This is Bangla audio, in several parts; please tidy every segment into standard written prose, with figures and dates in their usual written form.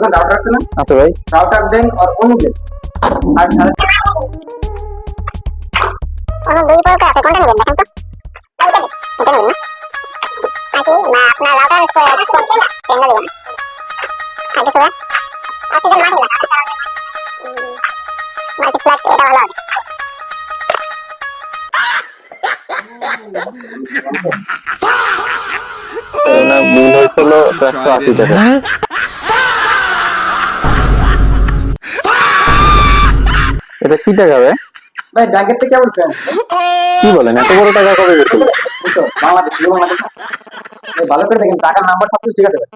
আপনার রাউটার আছে না? আচ্ছা ভাই, রাউটার দেন আর অনু দেন। আর কোনো দুই প্রকার আছে, কোনটা নেবেন দেখেন তো। এটা নেবেন না? নাকি না আপনার রাউটার কোনটা নেবেন? আগে তো আপনি যে মাল্টি ফ্ল্যাট এটা ভালো হবে। না বিল হয়েছিল 480 টাকা। এটা কি টাকা ভাই? ভাই ব্যাংকের থেকে কেমন ফ্রেন্ড? কি বলেন, এত বড় টাকা কবে গেছিল? তো বাংলাদেশ ভালো করে দেখেন, টাকার নাম্বার সব কিছু ঠিক আছে ভাই।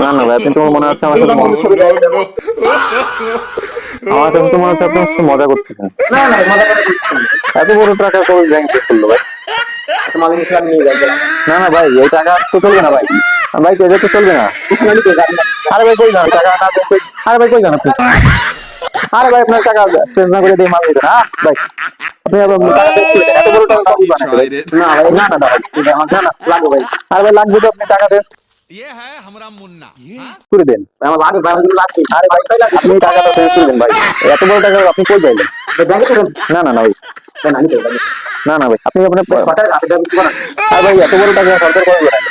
না না ভাই, আপনি তো মনে হচ্ছে আমার সাথে আপনি একটু মজা করতেছেন। না না মজা করে দিচ্ছি। এত বড় টাকা কবে ব্যাংক চেক করলো ভাই? একটা মালিক হিসেবে নিয়ে যাই গেলাম। না না ভাই, এই টাকা তো চলবে না ভাই। ভাই তো এটা তো চলবে না। আরে ভাই কই যান টাকা না দেন কই? আরে ভাই কই যান আপনি? আরে ভাই আপনার টাকা চেঞ্জ না করে দিয়ে মাল দিবেন। হ্যাঁ ভাই, আপনি আবার টাকা দেখছেন, এত বড় টাকা কবে বানাবেন ভাই? না ভাই, না না না ভাই, না না লাগবে ভাই। আরে ভাই লাগবে তো আপনি টাকা দেন। ये है हमरा मुन्ना করে দেন। আমার লাগবে ভাই, আমার লাগবে। আরে ভাই আপনি টাকাটা চেঞ্জ করে দেন ভাই। এত বড় টাকা আপনি কই যাইলেন? ব্যাংকে থেকে না না না ভাই, দেন আমি দেব। না না ভাই, আপনি আপনার সরকারের হাতে দেব কি বলেন? আরে ভাই এত বড় টাকা সরকার কবে বানাবে?